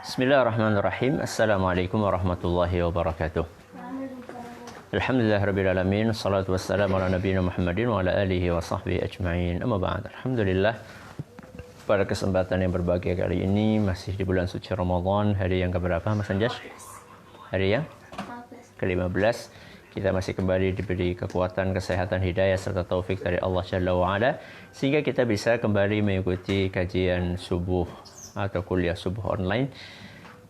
Bismillahirrahmanirrahim. Assalamualaikum warahmatullahi wabarakatuh. Alhamdulillahirrabbilalamin. Assalatu wassalamu ala nabiyina Muhammadin wa ala alihi wa sahbihi ajma'in. Amma ba'd. Alhamdulillah, pada kesempatan yang berbahagia kali ini masih di bulan suci Ramadan, hari yang keberapa Mas Anjas? Hari yang ke-15. Kita masih kembali diberi kekuatan, kesehatan, hidayah serta taufik dari Allah Jalla wa Ala sehingga kita bisa kembali mengikuti kajian subuh atau kuliah subuh online.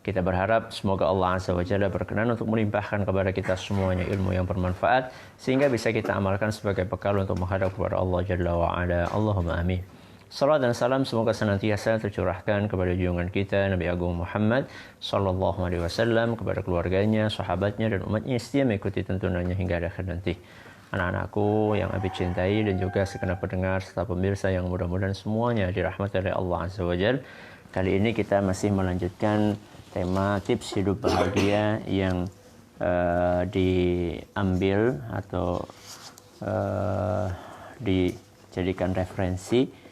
Kita berharap semoga Allah Azza wa Jalla berkenan untuk melimpahkan kepada kita semuanya ilmu yang bermanfaat sehingga bisa kita amalkan sebagai bekal untuk menghadap kepada Allah Jalla wa Ala. Allahumma amin. Salam dan salam semoga senantiasa tercurahkan kepada junjungan kita Nabi Agung Muhammad sallallahu alaihi wasallam, kepada keluarganya, sahabatnya dan umatnya setia mengikuti tuntunannya hingga akhir nanti. Anak-anakku yang Abi cintai dan juga segenap pendengar serta pemirsa yang mudah-mudahan semuanya dirahmati oleh Allah Azza wa Jalla. Kali ini kita masih melanjutkan tema tips hidup bahagia yang diambil atau dijadikan referensi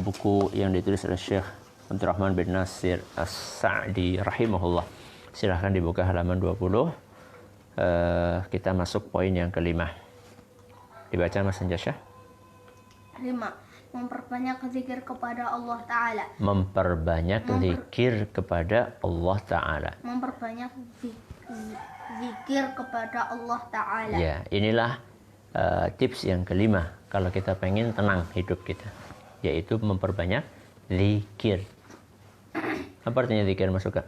buku yang ditulis oleh Syekh Abdurrahman bin Nasir As-Sa'di rahimahullah. Silahkan dibuka halaman 20. Kita masuk poin yang kelima. Dibaca Mas Anjas. 5. Memperbanyak zikir kepada Allah Ta'ala. Memperbanyak zikir kepada Allah Ta'ala. Memperbanyak zikir kepada Allah Ta'ala. Ya, inilah tips yang kelima kalau kita pengen tenang hidup kita, yaitu memperbanyak zikir. Apa artinya zikir, Mas Suka?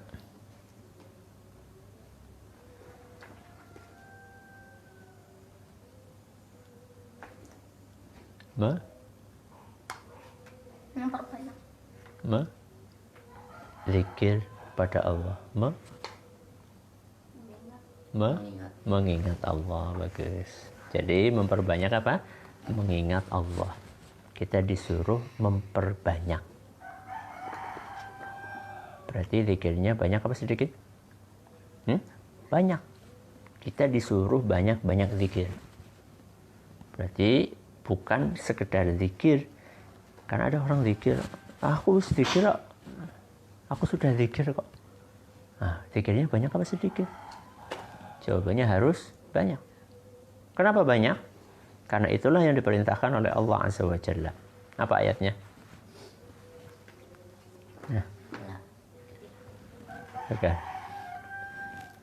Memperbanyak zikir pada Allah. Mengingat Allah. Bagus. Jadi memperbanyak apa? Mengingat Allah. Kita disuruh memperbanyak. Berarti zikirnya banyak apa sedikit? Banyak. Kita disuruh banyak-banyak zikir. Berarti bukan sekedar zikir. Karena ada orang zikir, aku sudah zikir kok. Nah, zikirnya banyak apa sedikit? Jawabannya harus banyak. Kenapa banyak? Karena itulah yang diperintahkan oleh Allah Azza wa Jalla. Apa ayatnya? Nah.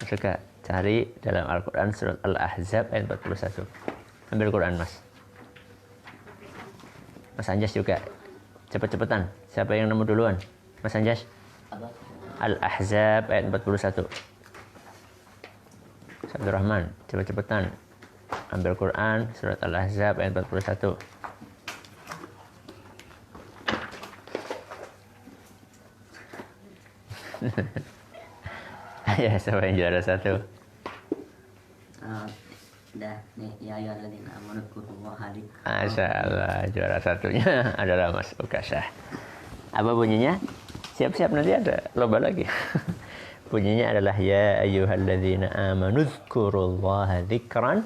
Suka cari dalam Al-Quran surat Al-Ahzab ayat 41. Ambil Quran, Mas. Mas Anjas juga. Cepet-cepetan. Siapa yang nemu duluan? Mas Anjas? Al-Ahzab ayat 41. Abdurrahman, cepet-cepetan. Ambil Quran surat Al-Ahzab ayat 41. Ya, siapa yang juara satu? Dah nih, ya ayyuhalladzina amanu dzkurullaha dzikran. Masyaallah, juara satunya adalah Mas Ukasah. Apa bunyinya? Siap-siap, nanti ada lomba lagi. Bunyinya adalah ya ayyuhalladzina amanu dzkurullaha dzikran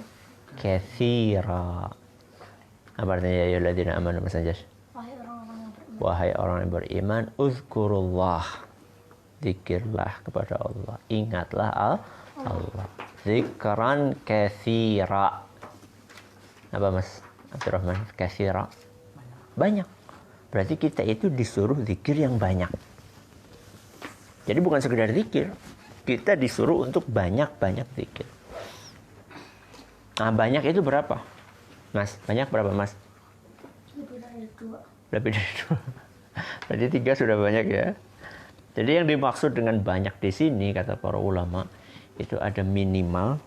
katsira. Apa artinya ya ayyuhalladzina amanu, Mas Anjas? Wahai orang yang beriman, uzkurullah. Zikirlah kepada Allah. Ingatlah Allah. Zikran katsira. Apa Mas Abdurrahman? Katsira. Banyak. Berarti kita itu disuruh zikir yang banyak. Jadi bukan sekedar zikir. Kita disuruh untuk banyak-banyak zikir. Nah, banyak itu berapa? Mas, banyak berapa, Mas? Lebih dari 2. Lebih dari 2. Berarti 3 sudah banyak ya. Jadi yang dimaksud dengan banyak di sini kata para ulama itu ada minimal,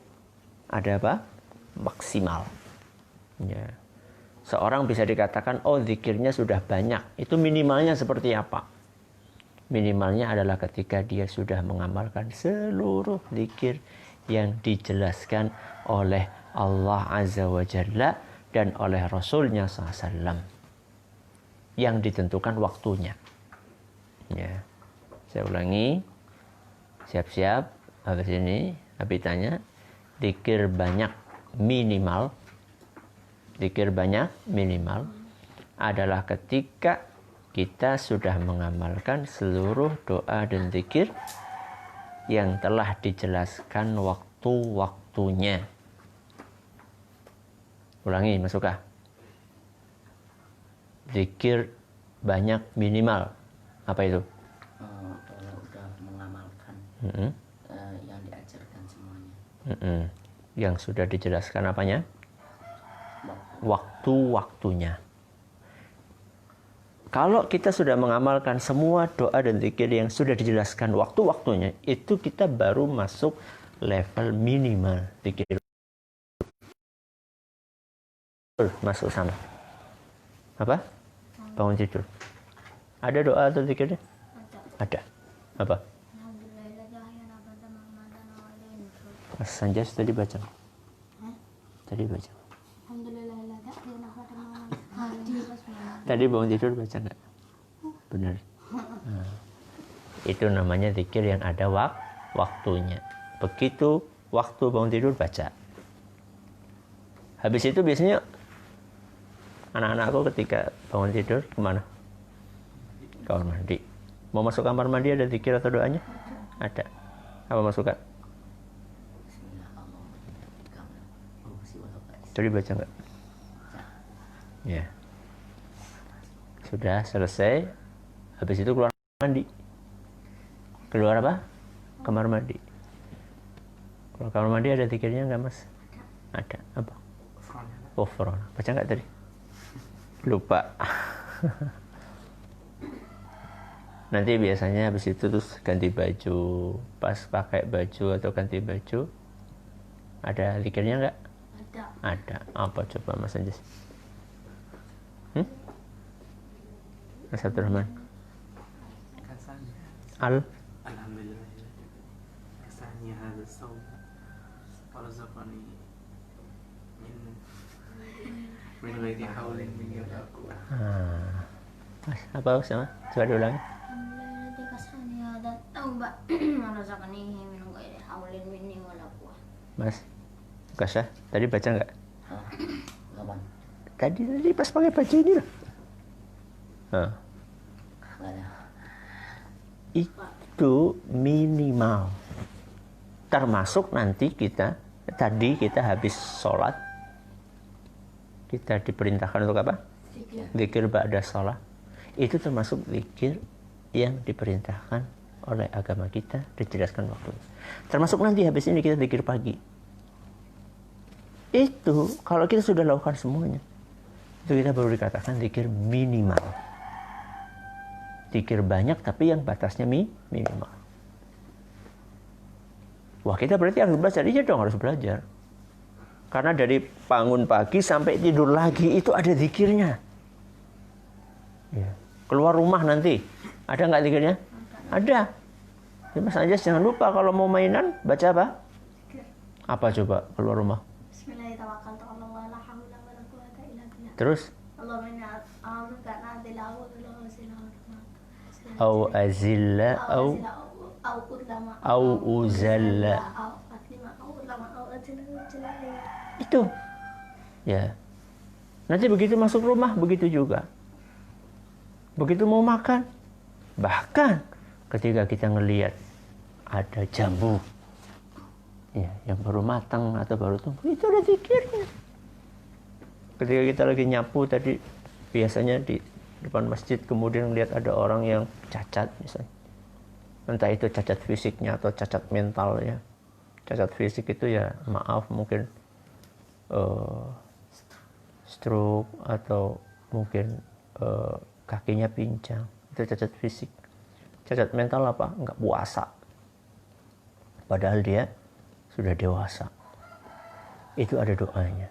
ada apa? Maksimal. Ya. Seorang bisa dikatakan, oh zikirnya sudah banyak. Itu minimalnya seperti apa? Minimalnya adalah ketika dia sudah mengamalkan seluruh zikir yang dijelaskan oleh Allah Azza wa Jalla dan oleh Rasulnya SAW. Yang ditentukan waktunya. Ya. Saya ulangi. Siap-siap. Habis ini, Abi tanya, zikir banyak minimal adalah ketika kita sudah mengamalkan seluruh doa dan zikir yang telah dijelaskan waktu-waktunya. Ulangi, masukah? Zikir banyak minimal. Apa itu? Kalau udah mengamalkan yang diajarkan semuanya. Yang sudah dijelaskan apanya? Waktu-waktunya. Kalau kita sudah mengamalkan semua doa dan zikir yang sudah dijelaskan waktu-waktunya, itu kita baru masuk level minimal zikir. Masuk sama. Apa? Bangun tidur. Ada doa atau zikirnya? Ada. Apa? Mas Sanjas tadi baca. Tadi baca. Tadi bangun tidur baca nggak? Benar. Nah, itu namanya zikir yang ada waktunya. Begitu waktu bangun tidur baca. Habis itu biasanya anak-anakku ketika bangun tidur kemana? Kamar mandi. Mau masuk kamar mandi ada zikir atau doanya? Ada. Apa masukkan? Tadi baca nggak? Ya. Sudah selesai. Habis itu keluar mandi. Keluar apa? Kamar mandi. Kalau kamar mandi ada zikirnya nggak, Mas? Ada. Apa? Ghufran. Baca nggak tadi? Lupa. Nanti biasanya habis itu terus ganti baju. Pas pakai baju atau ganti baju, ada zikirnya nggak? Ada. Apa coba Mas Anjas? Mas Abdurrahman. Alhamdulillah. Kasani hadha as-sawm warzaqani min ghairi haulin minni wala quwwah. Mas, apa sama? Coba diulangi. Mas, Kasah, tadi baca nggak? Kapan? Tadi pas pakai baju ini lah. Itu minimal. Termasuk nanti kita habis sholat, kita diperintahkan untuk apa? Zikir ba'da sholat. Itu termasuk zikir yang diperintahkan oleh agama kita, dijelaskan waktu. Termasuk nanti habis ini kita zikir pagi. Itu kalau kita sudah lakukan semuanya, itu kita baru dikatakan zikir minimal. Zikir banyak tapi yang batasnya minimal. Wah, kita berarti harus belajar. Iya dong, harus belajar. Karena dari bangun pagi sampai tidur lagi itu ada zikirnya. Ya. Keluar rumah nanti ada nggak zikirnya? Ada. Ya, Mas Anjas jangan lupa kalau mau mainan baca apa? Apa coba keluar rumah? Terus? Au azilla au uzalla. Itu. Ya. Nanti begitu masuk rumah begitu juga. Begitu mau makan, bahkan ketika kita ngelihat ada jambu, ya, yang baru matang atau baru tumbuh, itu ada zikirnya. Ketika kita lagi nyapu tadi, biasanya di depan masjid kemudian lihat ada orang yang cacat misalnya, entah itu cacat fisiknya atau cacat mentalnya. Cacat fisik itu ya maaf mungkin stroke atau mungkin kakinya pincang, itu cacat fisik. Cacat mental apa? Enggak puasa, padahal dia sudah dewasa. Itu ada doanya.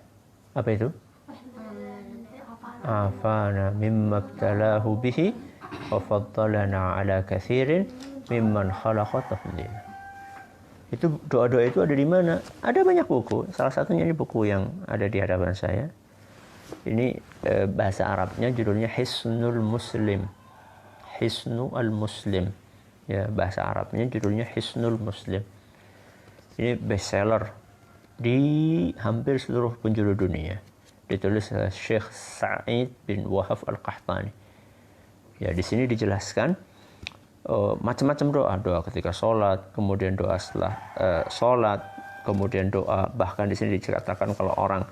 Apa itu? Afana mimma ibtalahu bihi wa faddalana ala katsirin mimman khalaqa tafdila. Itu doa-doa itu ada di mana? Ada banyak buku. Salah satunya ini buku yang ada di hadapan saya. Ini bahasa Arabnya judulnya Hisnul Muslim. Hisnul Muslim. Ya, bahasa Arabnya judulnya Hisnul Muslim. Ini bestseller di hampir seluruh penjuru dunia. Ditulis oleh Syekh Sa'id bin Wahab Al-Qahtani. Ya, di sini dijelaskan macam-macam doa ketika sholat, kemudian doa setelah sholat, kemudian doa, bahkan di sini dikatakan kalau orang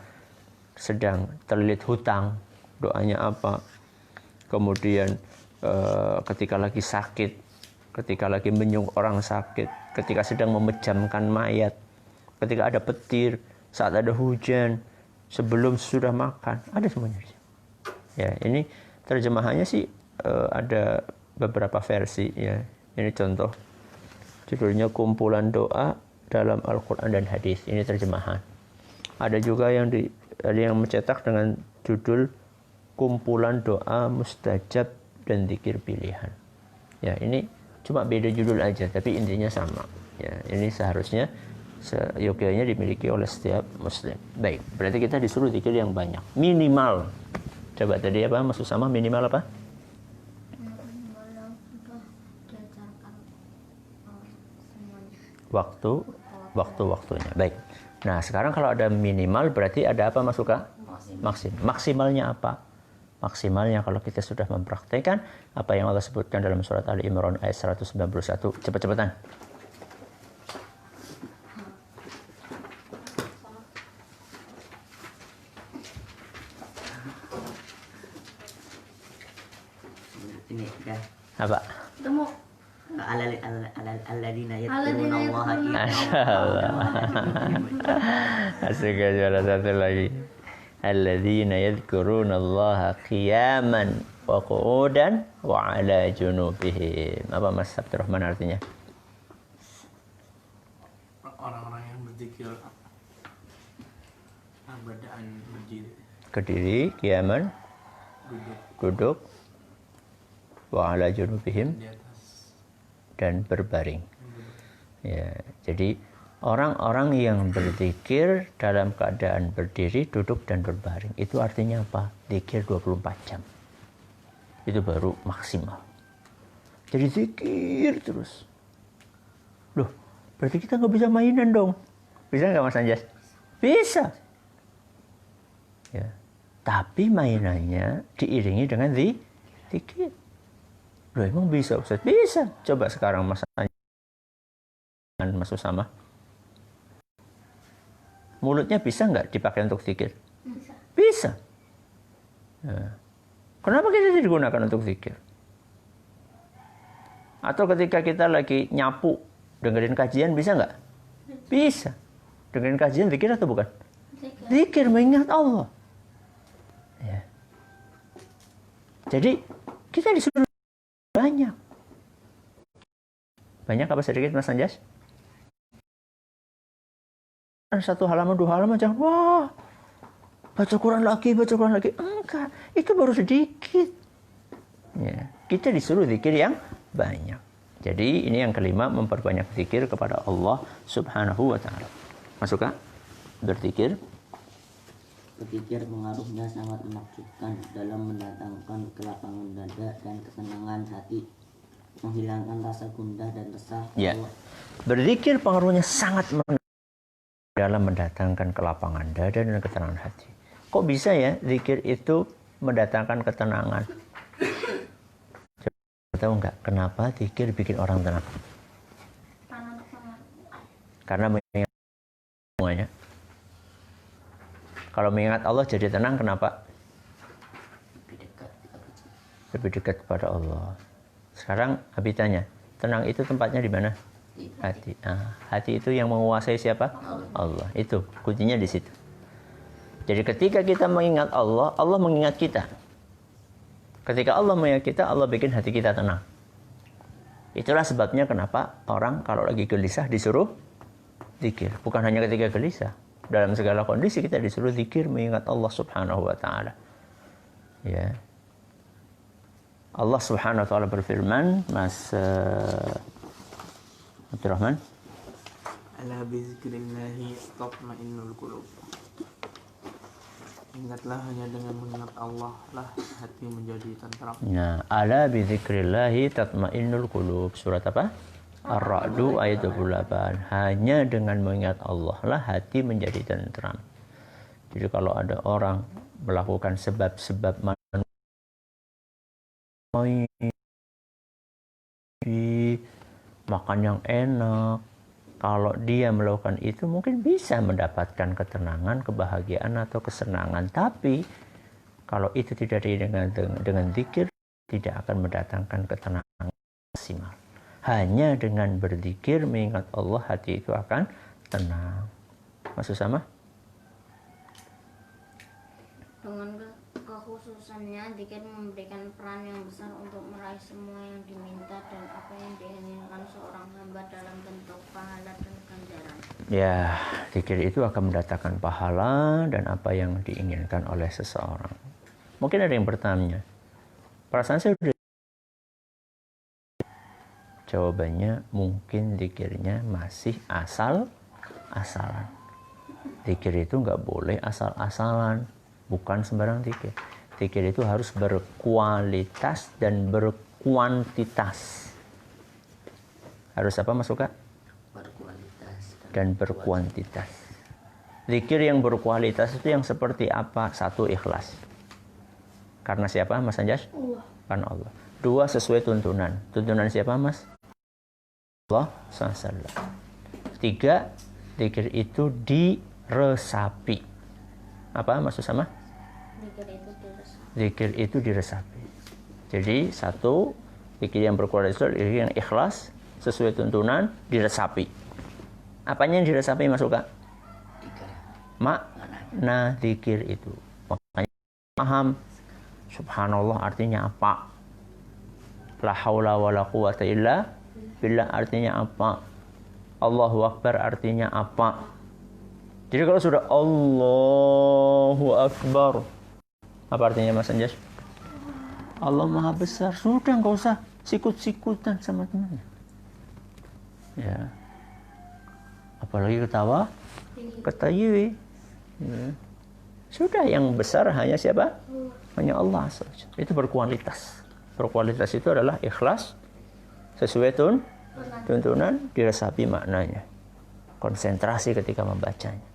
sedang terlilit hutang, doanya apa. Kemudian ketika lagi sakit, ketika lagi menyung orang sakit, ketika sedang memejamkan mayat, ketika ada petir, saat ada hujan, sebelum sudah makan, ada semuanya. Ya, ini terjemahannya sih ada beberapa versi ya. Ini contoh. Judulnya kumpulan doa dalam Al-Qur'an dan hadis. Ini terjemahan. Ada juga yang ada yang mencetak dengan judul kumpulan doa mustajab dan zikir pilihan. Ya, ini cuma beda judul aja tapi intinya sama. Ya, ini seharusnya seyogyanya dimiliki oleh setiap muslim. Baik, berarti kita disuruh zikir yang banyak. Minimal. Coba tadi apa maksud sama minimal apa? Minimal yang sudah diajarkan semuanya. Waktu-waktunya. Baik. Nah, sekarang kalau ada minimal berarti ada apa Mas Suka? Maksimalnya apa? Maksimalnya kalau kita sudah mempraktekkan apa yang Allah sebutkan dalam surat Ali Imran ayat 191. Cepat-cepatan. Ini dah. Apa? Temu. Alladzina yadhkuruna Allaha Asik aja satu lagi. Alladzina yadhkuruna Allaha qiyaman wa qu'udan wa 'ala junubihim. Apa Mas Abdurrahman artinya? Orang-orang yang berzikir bacaan berdiri, Kediri, qiyaman, duduk, wa 'ala junubihim, di atas dan berbaring. Ya, jadi orang-orang yang berzikir dalam keadaan berdiri, duduk, dan berbaring. Itu artinya apa? Zikir 24 jam. Itu baru maksimal. Jadi zikir terus. Loh, berarti kita nggak bisa mainan dong. Bisa nggak Mas Anjas? Bisa. Ya. Tapi mainannya diiringi dengan zikir. Loh, emang bisa Ustaz? Bisa. Coba sekarang Mas Anjas dan Mas Usama. Mulutnya bisa nggak dipakai untuk zikir? Bisa. Nah, kenapa kita tidak digunakan untuk zikir? Atau ketika kita lagi nyapu, dengerin kajian bisa nggak? Bisa. Dengerin kajian zikir atau bukan? Zikir mengingat Allah. Ya. Jadi kita disuruh banyak. Banyak apa sedikit Mas Anjas? Satu halaman, dua halaman, jangan wah baca Quran lagi. Enggak, itu baru sedikit. Ya, kita disuruh zikir yang banyak. Jadi ini yang kelima, memperbanyak zikir kepada Allah Subhanahu wa Ta'ala. Masuk Kak? Berzikir. Berpikir pengaruhnya sangat menakjubkan dalam mendatangkan kelapangan dada dan kesenangan hati, menghilangkan rasa gundah dan resah. Ya. Berzikir pengaruhnya sangat dalam mendatangkan kelapangan dada dan ketenangan hati. Kok bisa ya zikir itu mendatangkan ketenangan? Tahu nggak kenapa zikir bikin orang tenang? Karena mengingat semuanya. Kalau mengingat Allah jadi tenang, kenapa? Lebih dekat kepada Allah. Sekarang Abi tanya, tenang itu tempatnya di mana? Hati. Nah, hati itu yang menguasai siapa? Allah. Itu kuncinya di situ. Jadi ketika kita mengingat Allah, Allah mengingat kita. Ketika Allah mengingat kita, Allah bikin hati kita tenang. Itulah sebabnya kenapa orang kalau lagi gelisah disuruh zikir. Bukan hanya ketika gelisah. Dalam segala kondisi kita disuruh zikir mengingat Allah Subhanahu wa Ta'ala. Ya. Allah Subhanahu wa Ta'ala berfirman, Mas Abdurrahman, ala bizikrillahi tatma'innul qulub. Ingatlah hanya dengan mengingat Allah lah hati menjadi tentram. Nah, ala bizikrillahi tatma'innul qulub. Surat apa? Ar-Ra'du ayat 28. Hanya dengan mengingat Allah lah hati menjadi tentram. Jadi kalau ada orang melakukan sebab-sebab makan yang enak. Kalau dia melakukan itu mungkin bisa mendapatkan ketenangan, kebahagiaan atau kesenangan. Tapi kalau itu tidak dengan zikir, tidak akan mendatangkan ketenangan maksimal. Hanya dengan berzikir, mengingat Allah, hati itu akan tenang. Maksud sama? Dengan kekhususannya, zikir memberikan peran yang besar untuk meraih semua yang diminta dan apa yang diinginkan seorang hamba dalam bentuk pahala dan ganjaran. Ya, zikir itu akan mendatangkan pahala dan apa yang diinginkan oleh seseorang. Mungkin ada yang bertanya, perasaan saya udah. Jawabannya mungkin zikirnya masih asal-asalan. Zikir itu nggak boleh asal-asalan, bukan sembarang zikir. Zikir itu harus berkualitas dan berkuantitas. Harus apa Mas Suka? Berkualitas Dan berkuantitas. Zikir yang berkualitas itu yang seperti apa? Satu, ikhlas. Karena siapa Mas Anjas? Allah. Karena Allah. Dua, sesuai tuntunan. Tuntunan siapa Mas? Allah SAW. Tiga, zikir itu diresapi. Apa maksud sama? Zikir itu diresapi. Jadi satu, zikir yang berkualitas, zikir yang ikhlas, sesuai tuntunan, diresapi. Apanya yang diresapi Mas Suka? Makna zikir itu. Makanya paham. Subhanallah artinya apa? La haula wa la quwata illa billah artinya apa? Allahu Akbar artinya apa? Jadi kalau sudah Allahu Akbar, apa artinya Mas Anjas? Allah Maha Besar. Sudah, nggak usah sikut-sikutan sama temannya. Ya. Apalagi ketawa, ketahui. Ya. Sudah, yang besar hanya siapa? Hanya Allah saja. Itu berkualitas. Berkualitas itu adalah ikhlas, sesuai tuntunan, diresapi maknanya. Konsentrasi ketika membacanya.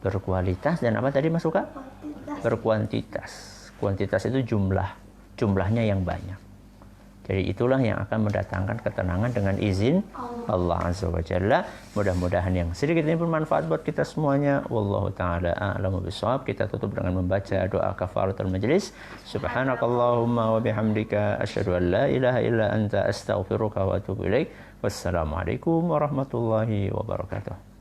Berkualitas dan apa tadi Mas Suka? Berkuantitas. Kuantitas itu jumlahnya yang banyak. Jadi itulah yang akan mendatangkan ketenangan dengan izin Allah Azza wa Jalla. Mudah-mudahan yang sedikit ini bermanfaat buat kita semuanya. Wallahu ta'ala a'lamu bishawab. Kita tutup dengan membaca doa kafaratul majlis. Subhanakallahumma wa bihamdika asyhadu an la ilaha illa anta astaghfiruka wa atubu ilaik. Wassalamualaikum warahmatullahi wabarakatuh.